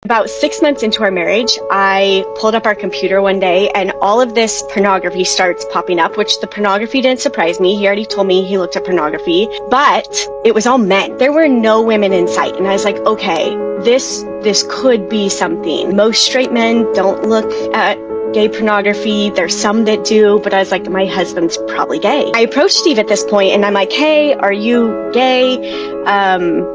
About 6 months into our marriage, I pulled up our computer one day and all of this pornography starts popping up, which the pornography didn't surprise me. He already told me he looked at pornography, but it was all men. There were no women in sight. And I was like, okay, this could be something. Most straight men don't look at gay pornography. There's some that do, but I was like, my husband's probably gay. I approached Steve at this point and I'm like, hey, are you gay?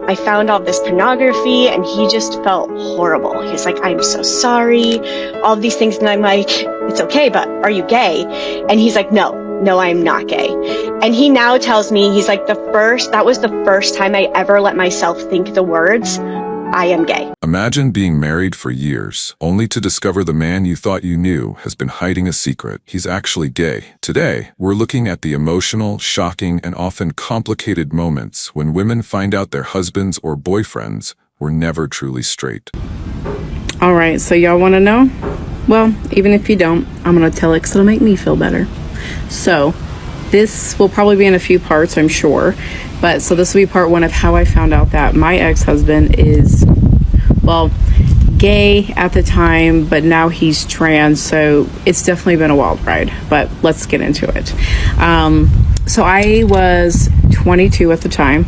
I found all this pornography, and he just felt horrible. He's like, I'm so sorry, all of these things. And I'm like, it's okay, but are you gay? And he's like, no, I'm not gay. And he now tells me, he's like, that was the first time I ever let myself think the words, I am gay. Imagine being married for years, only to discover the man you thought you knew has been hiding a secret. He's actually gay. Today, we're looking at the emotional, shocking, and often complicated moments when women find out their husbands or boyfriends were never truly straight. All right, so y'all want to know? Well, even if you don't, I'm going to tell it because it'll make me feel better. So this will probably be in a few parts, I'm sure. But so this will be part one of how I found out that my ex-husband is, well, gay at the time, but now he's trans. So it's definitely been a wild ride, but let's get into it. So I was 22 at the time.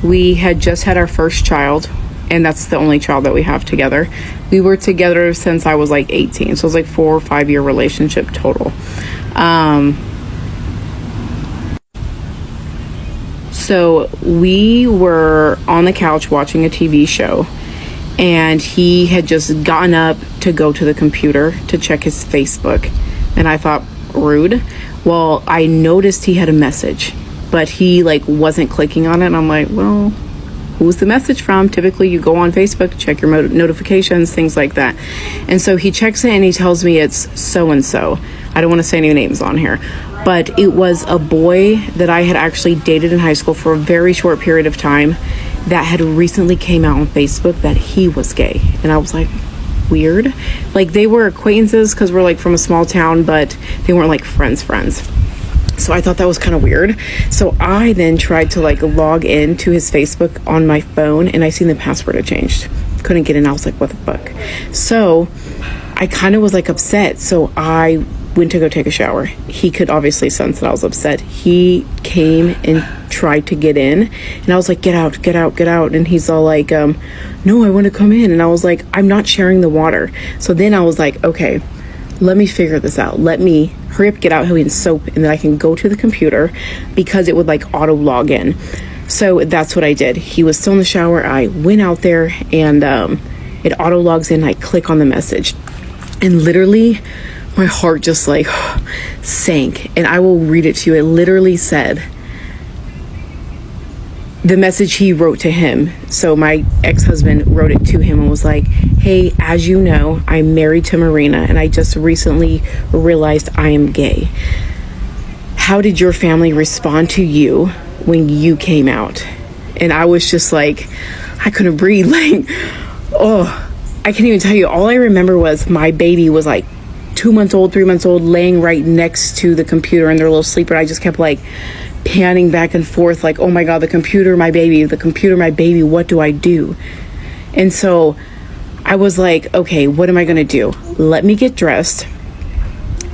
We had just had our first child, and that's the only child that we have together. We were together since I was like 18. So it was like 4 or 5 year relationship total. So we were on the couch watching a TV show, and he had just gotten up to go to the computer to check his Facebook. And I thought, rude. Well, I noticed he had a message, but he wasn't clicking on it. And I'm like, well, who's the message from? Typically you go on Facebook, check your notifications, things like that. And so he checks it and he tells me it's so-and-so. I don't want to say any names on here, but it was a boy that I had actually dated in high school for a very short period of time that had recently came out on Facebook that he was gay. And I was like, weird. They were acquaintances because we're from a small town, but they weren't friends. So I thought that was kind of weird. So I then tried to log in to his Facebook on my phone, and I seen the password had changed. Couldn't get in. I was like, what the fuck? So I kind of was upset. So I went to go take a shower. He could obviously sense that I was upset. He came and tried to get in, and I was like, get out. And he's all like, no, I want to come in. And I was like, I'm not sharing the water. So then I was like, okay, let me figure this out. Let me hurry up, get out Helium soap, and then I can go to the computer because it would auto log in. So that's what I did. He was still in the shower. I went out there, and it auto logs in. I click on the message, and literally my heart just sank. And I will read it to you. It literally said, the message he wrote to him. So my ex-husband wrote it to him and was like, hey, as you know, I'm married to Marina, and I just recently realized I am gay. How did your family respond to you when you came out? And I was just I couldn't breathe. I can't even tell you. All I remember was my baby was 2 months old, 3 months old, laying right next to the computer in their little sleeper. I just kept panning back and forth oh my God, the computer, my baby, what do I do? And so I was like, okay, what am I gonna do? Let me get dressed,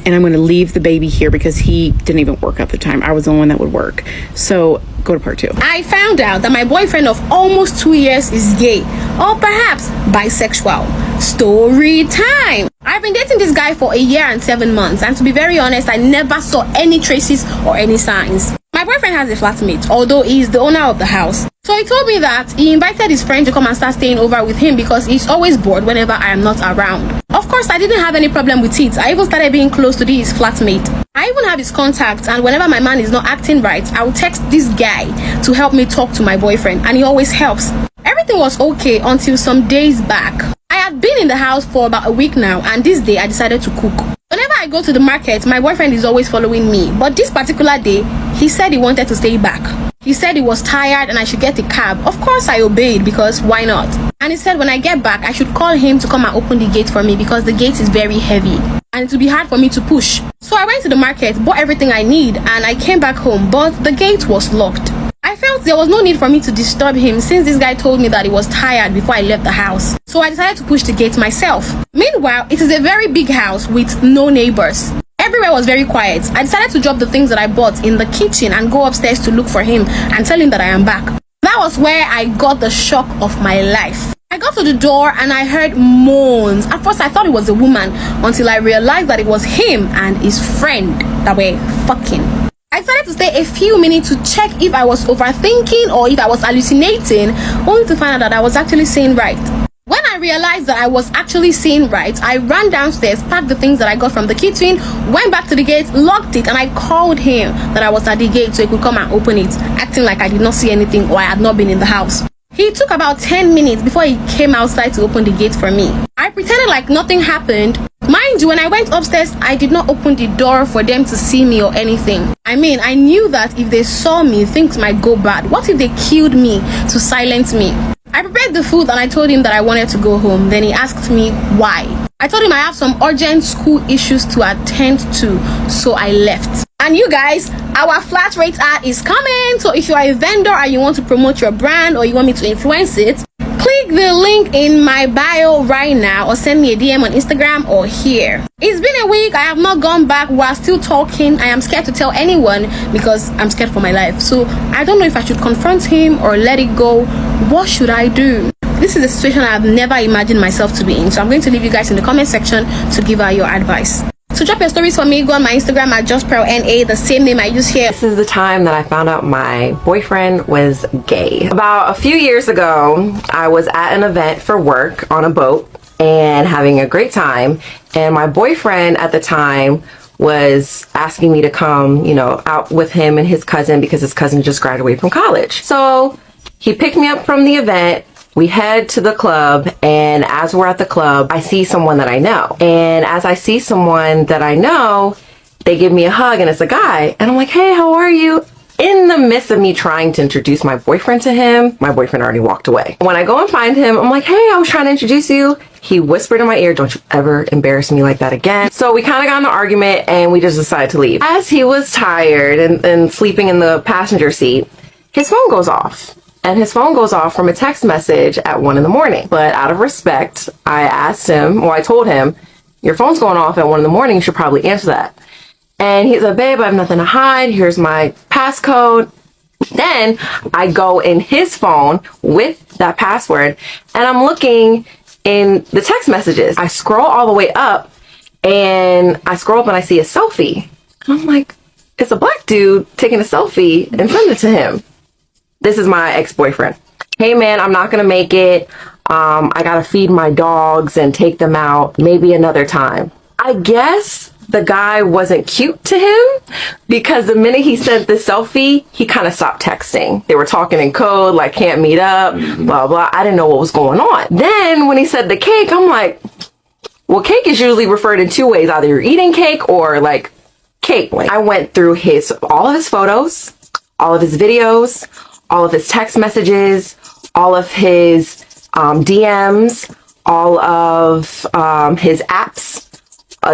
and I'm gonna leave the baby here because he didn't even work at the time. I was the only one that would work. So go to part 2. I found out that my boyfriend of almost 2 years is gay, or perhaps bisexual. Story time. I've been dating this guy for 1 year and 7 months, and to be very honest, I never saw any traces or any signs. My boyfriend has a flatmate, although he is the owner of the house. So he told me that he invited his friend to come and start staying over with him because he's always bored whenever I am not around. Of course, I didn't have any problem with it. I even started being close to his flatmate. I even have his contact, and whenever my man is not acting right, I will text this guy to help me talk to my boyfriend, and he always helps. Everything was okay until some days back. I had been in the house for about a week now, and this day I decided to cook. Whenever I go to the market, my boyfriend is always following me, but this particular day, he said he wanted to stay back. He said he was tired and I should get a cab. Of course I obeyed because why not? And he said when I get back, I should call him to come and open the gate for me because the gate is very heavy and it will be hard for me to push. So I went to the market, bought everything I need, and I came back home, but the gate was locked. I felt there was no need for me to disturb him since this guy told me that he was tired before I left the house. So I decided to push the gate myself. Meanwhile, it is a very big house with no neighbors. Everywhere was very quiet. I decided to drop the things that I bought in the kitchen and go upstairs to look for him and tell him that I am back. That was where I got the shock of my life. I got to the door and I heard moans. At first I thought it was a woman until I realized that it was him and his friend that were fucking. I decided to stay a few minutes to check if I was overthinking or if I was hallucinating, only to find out that I was actually seeing right. When I realized that I was actually seeing right, I ran downstairs, packed the things that I got from the kitchen, went back to the gate, locked it, and I called him that I was at the gate so he could come and open it, acting like I did not see anything or I had not been in the house. He took about 10 minutes before he came outside to open the gate for me. I pretended like nothing happened. Mind you, when I went upstairs, I did not open the door for them to see me or anything. I mean, I knew that if they saw me, things might go bad. What if they killed me to silence me? I prepared the food and I told him that I wanted to go home. Then he asked me why. I told him I have some urgent school issues to attend to, so I left. And you guys, our flat rate ad is coming. So if you are a vendor and you want to promote your brand or you want me to influence it, click the link in my bio right now or send me a DM on Instagram or here. It's been a week. I have not gone back. We're still talking. I am scared to tell anyone because I'm scared for my life. So I don't know if I should confront him or let it go. What should I do? This is a situation I've never imagined myself to be in. So I'm going to leave you guys in the comment section to give out your advice. So drop your stories for me. Go on my Instagram at JustPearlNA, the same name I use here. This is the time that I found out my boyfriend was gay. About a few years ago, I was at an event for work on a boat and having a great time. And my boyfriend at the time was asking me to come, out with him and his cousin because his cousin just graduated from college. So he picked me up from the event. We head to the club, and as we're at the club, I see someone that I know. And as I see someone that I know, they give me a hug, and it's a guy. And I'm like, hey, how are you? In the midst of me trying to introduce my boyfriend to him, my boyfriend already walked away. When I go and find him, I'm like, hey, I was trying to introduce you. He whispered in my ear, don't you ever embarrass me like that again. So we kind of got in an argument, and we just decided to leave. As he was tired and sleeping in the passenger seat, his phone goes off. And his phone goes off from a text message at 1 a.m. But out of respect, I told him, your phone's going off at 1 a.m. You should probably answer that. And he's like, babe, I have nothing to hide. Here's my passcode. Then I go in his phone with that password and I'm looking in the text messages. I scroll all the way up and I see a selfie. And I'm like, it's a black dude taking a selfie and send it to him. This is my ex-boyfriend. Hey man, I'm not gonna make it. I gotta feed my dogs and take them out. Maybe another time. I guess the guy wasn't cute to him because the minute he sent the selfie, he kind of stopped texting. They were talking in code, like can't meet up, blah, blah. I didn't know what was going on. Then when he said the cake, I'm like, well, cake is usually referred in two ways. Either you're eating cake or like cake. I went through all of his photos, all of his videos, all of his text messages, all of his DMs, all of his apps,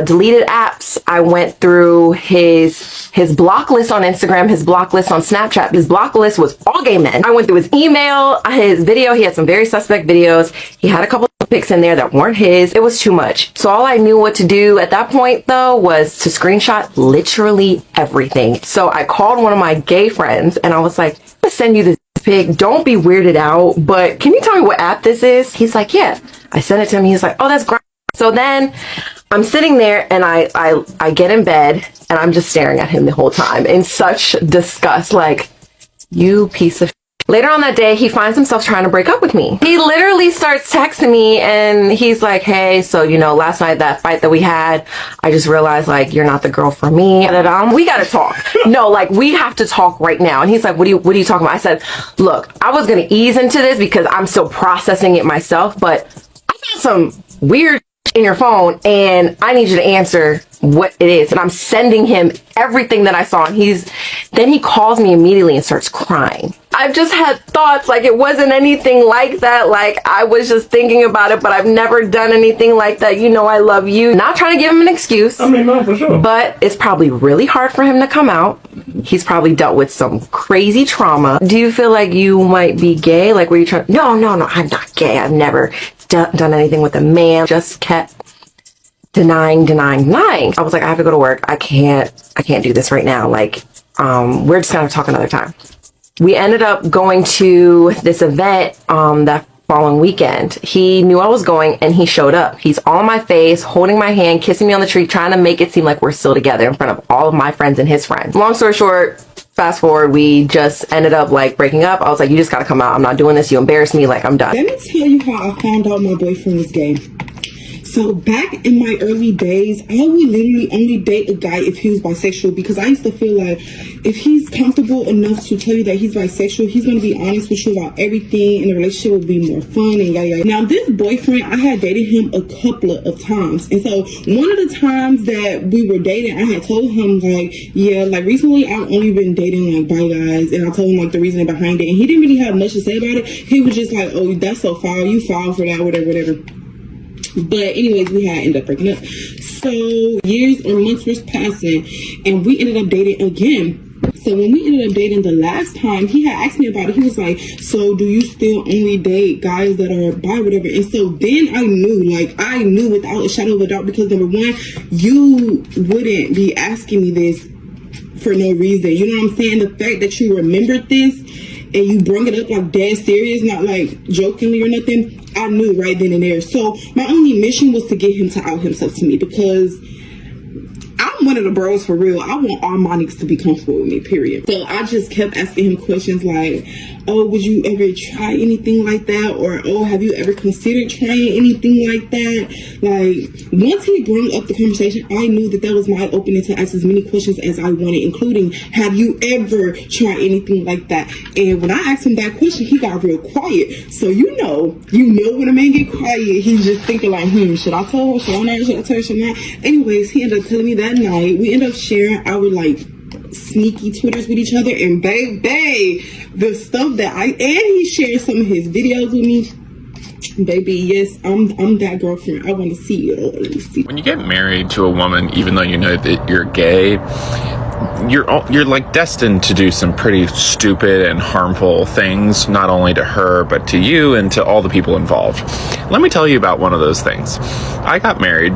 deleted apps. I went through his block list on Instagram, his block list on Snapchat. His block list was all gay men. I went through his email, his video. He had some very suspect videos. He had a couple of pics in there that weren't his. It was too much. So all I knew what to do at that point though was to screenshot literally everything. So I called one of my gay friends and I was like, I'm gonna send you this pic. Don't be weirded out, but can you tell me what app this is? He's like, yeah. I sent it to him. He's like, oh, that's great. So then I'm sitting there and I get in bed and I'm just staring at him the whole time in such disgust, like, you piece of shit. Later on that day, he finds himself trying to break up with me. He literally starts texting me and he's like, hey, so, last night, that fight that we had, I just realized, like, you're not the girl for me. We gotta talk. No, like, we have to talk right now. And he's like, what are you talking about? I said, look, I was gonna ease into this because I'm still processing it myself, but I found some weird in your phone and I need you to answer what it is. And I'm sending him everything that I saw. And then he calls me immediately and starts crying. I've just had thoughts like it wasn't anything like that. Like I was just thinking about it, but I've never done anything like that. You know, I love you. Not trying to give him an excuse. I mean, no, for sure. But it's probably really hard for him to come out. He's probably dealt with some crazy trauma. Do you feel like you might be gay? Like, were you trying? No, I'm not gay. I've never done anything with a man. Just kept denying. I was like, I have to go to work. I can't do this right now. Like, we're just gonna talk another time. We ended up going to this event that following weekend. He knew I was going and he showed up. He's all in my face, holding my hand, kissing me on the cheek, trying to make it seem like we're still together in front of all of my friends and his friends. Long story short, fast forward, we just ended up like breaking up. I was like, you just gotta come out. I'm not doing this. You embarrass me. Like, I'm done. Let me tell you how I found out my boyfriend was gay. So back in my early days, I would literally only date a guy if he was bisexual, because I used to feel like if he's comfortable enough to tell you that he's bisexual, he's going to be honest with you about everything and the relationship will be more fun and yada yada. Now this boyfriend, I had dated him a couple of times. And so one of the times that we were dating, I had told him like, yeah, like recently I've only been dating like bi guys, and I told him like the reasoning behind it. And he didn't really have much to say about it. He was just like, oh, that's so foul. You foul for that, whatever. But anyways, we had ended up breaking up. So years or months was passing and we ended up dating again. So when we ended up dating the last time, he had asked me about it. He was like, so do you still only date guys that are bi, whatever? And so then I knew without a shadow of a doubt, because number one, you wouldn't be asking me this for no reason. You know what I'm saying? The fact that you remembered this and you brought it up like dead serious, not like jokingly or nothing, I knew right then and there. So my only mission was to get him to out himself to me, because I'm one of the bros for real. I want all my niggas to be comfortable with me, period. So I just kept asking him questions like, oh, would you ever try anything like that? Or, oh, have you ever considered trying anything like that? Like, once he brought up the conversation, I knew that was my opening to ask as many questions as I wanted, including, have you ever tried anything like that? And when I asked him that question, he got real quiet. So you know when a man get quiet, he's just thinking like, should I tell her? Should I not? Should I tell her? Should I not? Anyways, he ended up telling me that night. We ended up sharing our like sneaky Twitters with each other, and babe, the stuff that and he shared some of his videos with me. Baby, yes, I'm that girlfriend. I want to see it all. Let me see. When you get married to a woman, even though you know that you're gay, you're like destined to do some pretty stupid and harmful things, not only to her but to you and to all the people involved. Let me tell you about one of those things. I got married,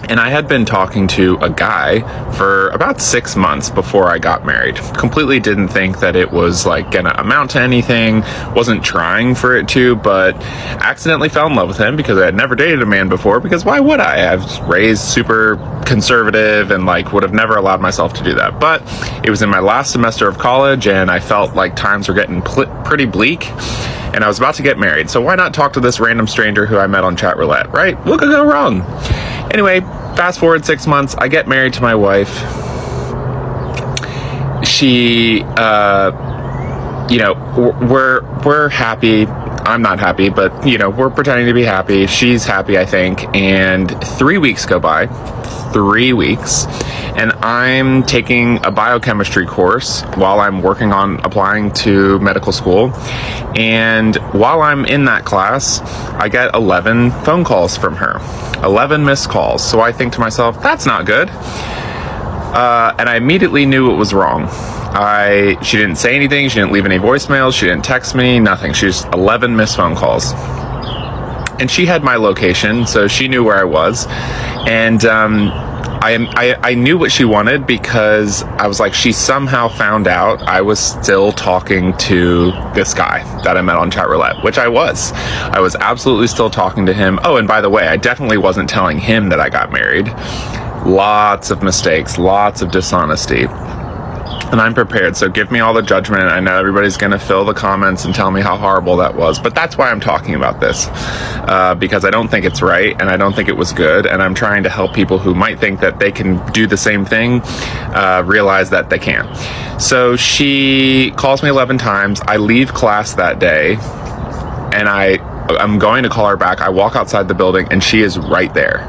and I had been talking to a guy for about 6 months before I got married. Completely didn't think that it was like gonna amount to anything, wasn't trying for it to, but accidentally fell in love with him because I had never dated a man before, because why would I? was raised super conservative and like would have never allowed myself to do that. But it was in my last semester of college and I felt like times were getting pretty bleak. And I was about to get married, so why not talk to this random stranger who I met on chat roulette, right? What could go wrong? Anyway, fast forward 6 months, I get married to my wife. She, we're happy. I'm not happy, but, we're pretending to be happy. She's happy, I think. And 3 weeks go by. 3 weeks. And I'm taking a biochemistry course while I'm working on applying to medical school. And while I'm in that class, I get 11 phone calls from her. 11 missed calls. So I think to myself, that's not good. And I immediately knew it was wrong. She didn't say anything. She didn't leave any voicemails. She didn't text me, nothing. She just 11 missed phone calls. And she had my location, so she knew where I was. And I knew what she wanted, because I was like, she somehow found out I was still talking to this guy that I met on chat roulette, which I was. I was absolutely still talking to him. Oh, and by the way, I definitely wasn't telling him that I got married. Lots of mistakes, lots of dishonesty. And I'm prepared, so give me all the judgment. I know everybody's gonna fill the comments and tell me how horrible that was, but that's why I'm talking about this, because I don't think it's right, and I don't think it was good, and I'm trying to help people who might think that they can do the same thing, realize that they can't. So she calls me 11 times. I leave class that day, and I'm going to call her back. I walk outside the building, and she is right there,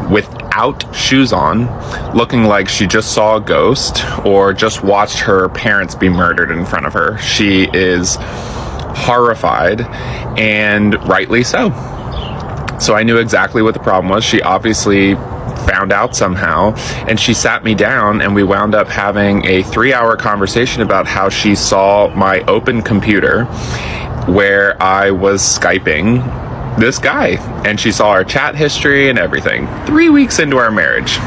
with without shoes on, looking like she just saw a ghost or just watched her parents be murdered in front of her. She is horrified, and rightly so. So I knew exactly what the problem was. She obviously found out somehow, and she sat me down, and we wound up having a 3-hour conversation about how she saw my open computer where I was Skyping this guy, and she saw our chat history and everything 3 weeks into our marriage.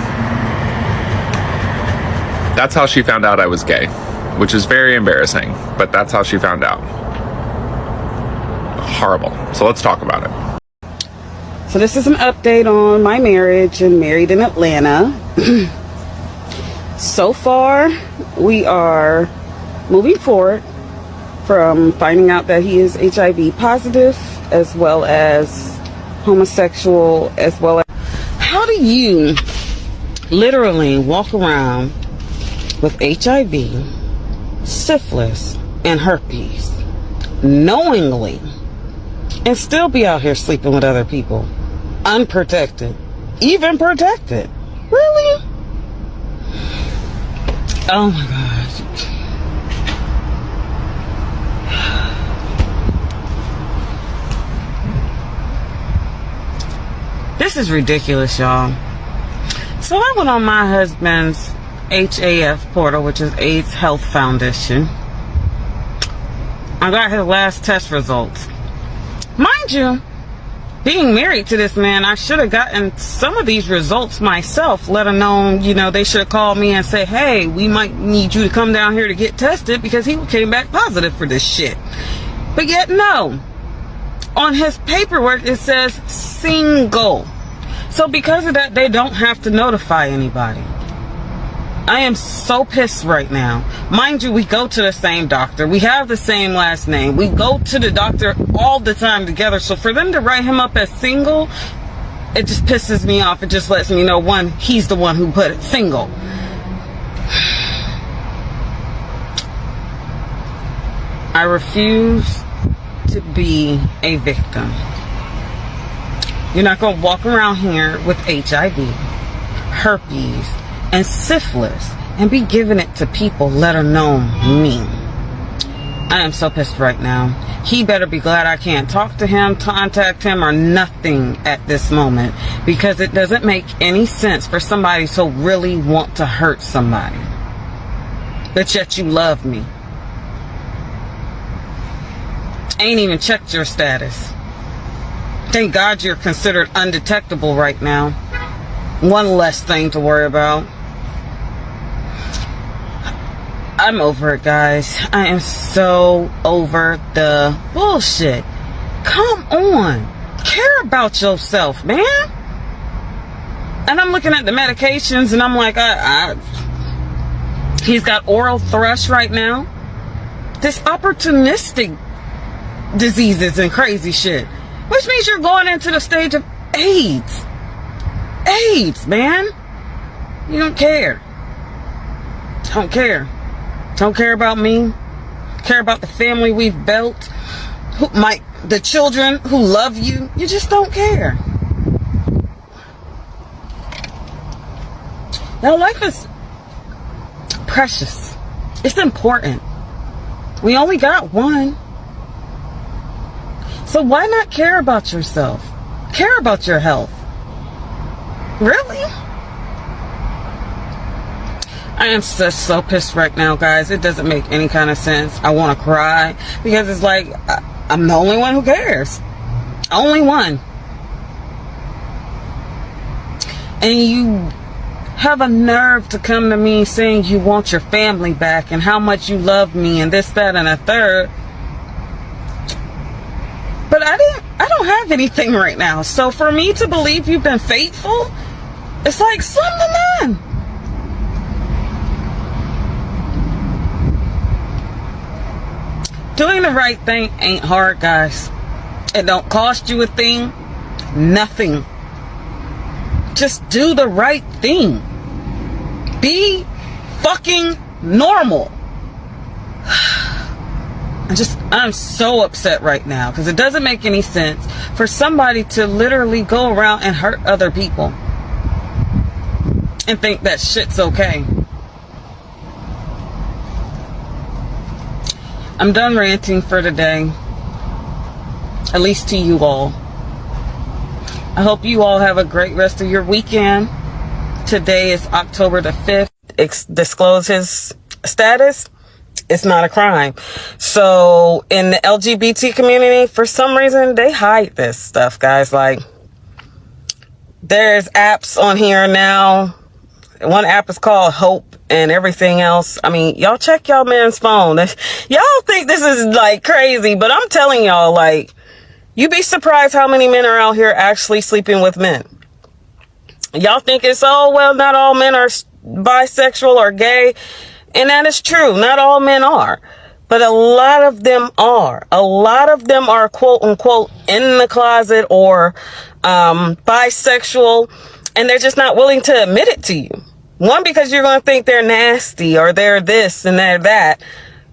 That's how she found out I was gay, which is very embarrassing, but that's how she found out. Horrible. So let's talk about it. So this is an update on my marriage and married in Atlanta. So far, we are moving forward from finding out that he is HIV positive, as well as homosexual, as well as... How do you literally walk around with HIV, syphilis, and herpes, knowingly, and still be out here sleeping with other people, unprotected, even protected? Really? Oh my God. This is ridiculous, y'all. So I went on my husband's HAF portal, which is AIDS Health Foundation. I got his last test results. Mind you, being married to this man, I should have gotten some of these results myself, let alone, you know, they should have called me and said, hey, we might need you to come down here to get tested because he came back positive for this shit. But yet, no. On his paperwork, it says single. So because of that, they don't have to notify anybody. I am so pissed right now. Mind you, we go to the same doctor. We have the same last name. We go to the doctor all the time together. So for them to write him up as single, it just pisses me off. It just lets me know, one, he's the one who put it, single. I refuse to be a victim. You're not going to walk around here with HIV, herpes, and syphilis and be giving it to people, let alone me. I am so pissed right now. He better be glad I can't talk to him, contact him, or nothing at this moment, because it doesn't make any sense for somebody to really want to hurt somebody, but yet you love me. Ain't even checked your status. Thank God you're considered undetectable right now. One less thing to worry about. I'm over it, guys. I am so over the bullshit. Come on. Care about yourself, man. And I'm looking at the medications and I'm like, he's got oral thrush right now. This opportunistic diseases and crazy shit. Which means you're going into the stage of AIDS. AIDS, man. You don't care. Don't care. Don't care about me. Care about the family we've built. The children who love you. You just don't care. Now, life is precious. It's important. We only got one. So why not care about yourself? Care about your health. Really? I am so pissed right now, guys. It doesn't make any kind of sense. I want to cry because it's like I'm the only one who cares. Only one. And you have a nerve to come to me saying you want your family back and how much you love me and this, that, and a third. But I don't have anything right now. So for me to believe you've been faithful, it's like slim to none. Doing the right thing ain't hard, guys. It don't cost you a thing. Nothing. Just do the right thing. Be fucking normal. I'm so upset right now because it doesn't make any sense for somebody to literally go around and hurt other people. and think that shit's okay. I'm done ranting for today, at least to you all. I hope you all have a great rest of your weekend. Today is October the 5th. Disclose his status. It's not a crime. So in the LGBT community, for some reason, they hide this stuff, guys. Like, there's apps on here now. One app is called Hope and everything else. I mean, y'all check y'all man's phone. Y'all think this is like crazy, but I'm telling y'all, like, you'd be surprised how many men are out here actually sleeping with men. Y'all think it's, oh, well, not all men are bisexual or gay. And that is true. Not all men are. But a lot of them are. A lot of them are, quote unquote, in the closet or bisexual. And they're just not willing to admit it to you. One, because you're going to think they're nasty or they're this and they're that,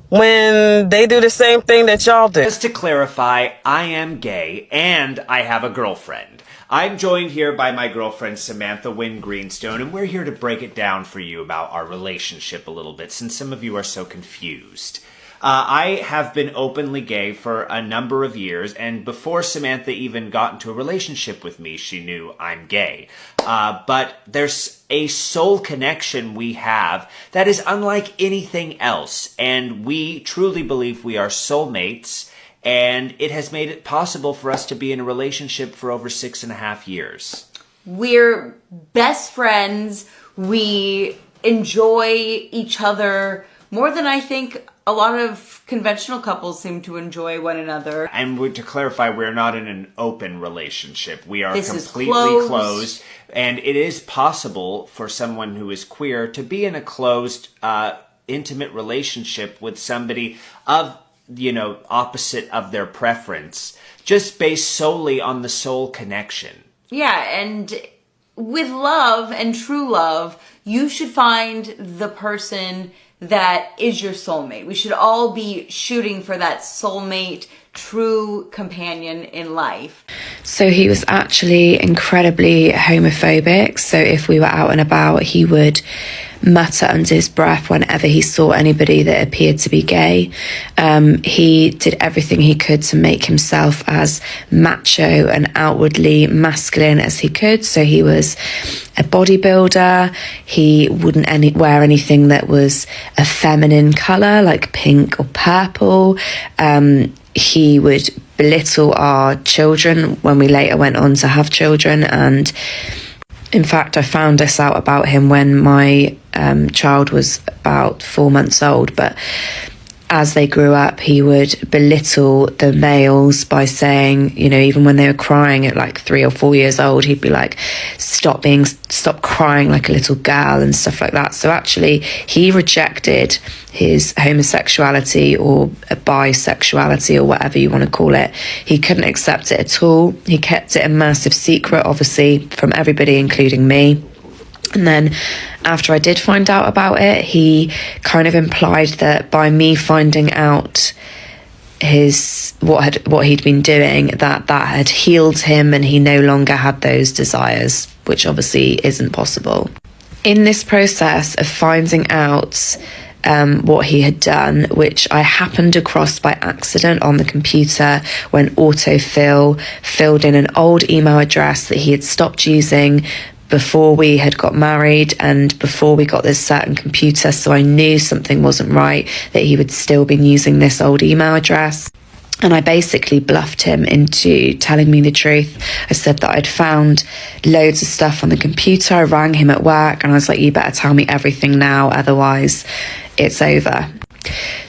when they do the same thing that y'all do. Just to clarify, I am gay and I have a girlfriend. I'm joined here by my girlfriend Samantha Wynn Greenstone, and we're here to break it down for you about our relationship a little bit, since some of you are so confused. I have been openly gay for a number of years, and before Samantha even got into a relationship with me, she knew I'm gay. But there's a soul connection we have that is unlike anything else, and we truly believe we are soulmates, and it has made it possible for us to be in a relationship for over 6.5 years. We're best friends. We enjoy each other more than I think a lot of conventional couples seem to enjoy one another. And to clarify, we're not in an open relationship. We are completely closed. And it is possible for someone who is queer to be in a closed, intimate relationship with somebody of, opposite of their preference, just based solely on the soul connection. Yeah, and with love and true love, you should find the person that is your soulmate. We should all be shooting for that soulmate, true companion in life. So he was actually incredibly homophobic. So if we were out and about, he would mutter under his breath whenever he saw anybody that appeared to be gay. He did everything he could to make himself as macho and outwardly masculine as he could. So he was a bodybuilder. He wouldn't wear anything that was a feminine colour, like pink or purple. He would belittle our children when we later went on to have children. And in fact, I found this out about him when my child was about 4 months old. But as they grew up, he would belittle the males by saying, even when they were crying at like 3 or 4 years old, he'd be like, stop crying like a little girl and stuff like that. So actually, he rejected his homosexuality or bisexuality or whatever you want to call it. He couldn't accept it at all. He kept it a massive secret, obviously, from everybody, including me. And then after I did find out about it, he kind of implied that by me finding out what he'd been doing, that had healed him and he no longer had those desires, which obviously isn't possible. In this process of finding out what he had done, which I happened across by accident on the computer when autofill filled in an old email address that he had stopped using before we had got married and before we got this certain computer, so I knew something wasn't right, that he would still been using this old email address. And I basically bluffed him into telling me the truth. I said that I'd found loads of stuff on the computer. I rang him at work and I was like, you better tell me everything now, otherwise it's over.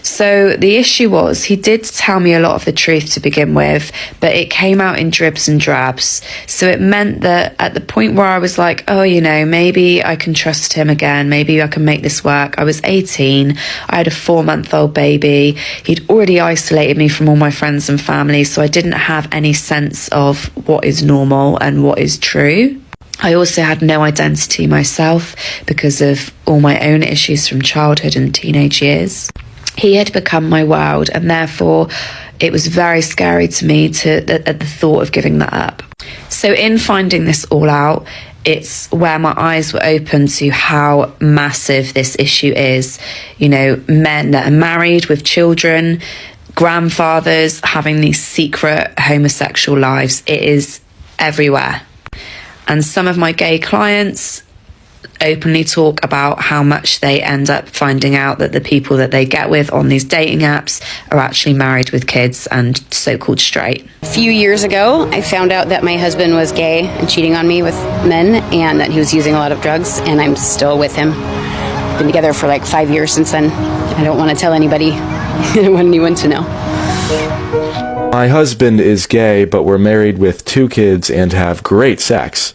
So the issue was, he did tell me a lot of the truth to begin with, but it came out in dribs and drabs. So it meant that at the point where I was like, oh, maybe I can trust him again, maybe I can make this work. I was 18, I had a 4-month-old baby. He'd already isolated me from all my friends and family, so I didn't have any sense of what is normal and what is true. I also had no identity myself because of all my own issues from childhood and teenage years. He had become my world, and therefore it was very scary to me at the thought of giving that up. So So in finding this all out, it's where my eyes were open to how massive this issue is. You know, men that are married with children, grandfathers having these secret homosexual lives. It is everywhere. And some of my gay clients openly talk about how much they end up finding out that the people that they get with on these dating apps are actually married with kids and so-called straight. A few years ago, I found out that my husband was gay and cheating on me with men, and that he was using a lot of drugs, and I'm still with him. Been together for like 5 years since then. I don't want to tell anybody. I don't want anyone to know. My husband is gay, but we're married with 2 kids and have great sex.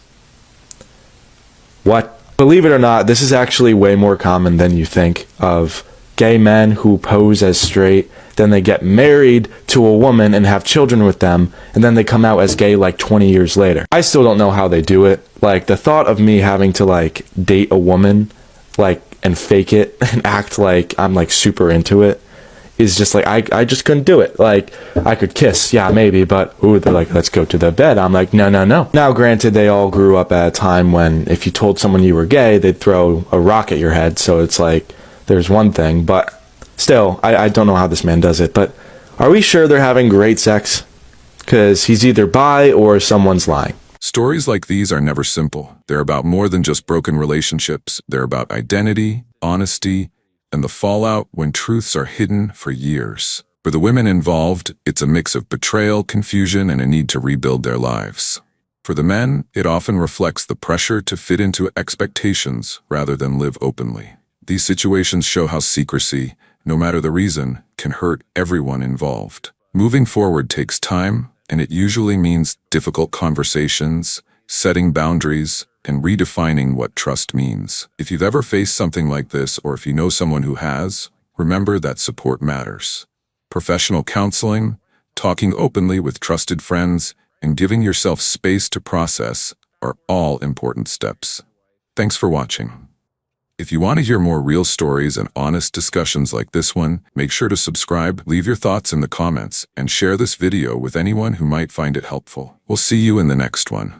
What? Believe it or not, this is actually way more common than you think, of gay men who pose as straight, then they get married to a woman and have children with them, and then they come out as gay like 20 years later. I still don't know how they do it. Like, the thought of me having to like date a woman, like, and fake it and act like I'm like super into it is just like, I just couldn't do it. Like, I could kiss, yeah, maybe, but ooh, they're like, let's go to the bed. I'm like, no. Now, granted, they all grew up at a time when if you told someone you were gay, they'd throw a rock at your head. So it's like, there's one thing, but still, I don't know how this man does it. But are we sure they're having great sex? Because he's either bi or someone's lying. Stories like these are never simple. They're about more than just broken relationships. They're about identity, honesty, and the fallout when truths are hidden for years. For the women involved, it's a mix of betrayal, confusion, and a need to rebuild their lives. For the men, it often reflects the pressure to fit into expectations rather than live openly. These situations show how secrecy, no matter the reason, can hurt everyone involved. Moving forward takes time, and it usually means difficult conversations, setting boundaries, and redefining what trust means. If you've ever faced something like this, or if you know someone who has, remember that support matters. Professional counseling, talking openly with trusted friends, and giving yourself space to process are all important steps. Thanks for watching. If you want to hear more real stories and honest discussions like this one, make sure to subscribe, leave your thoughts in the comments, and share this video with anyone who might find it helpful. We'll see you in the next one.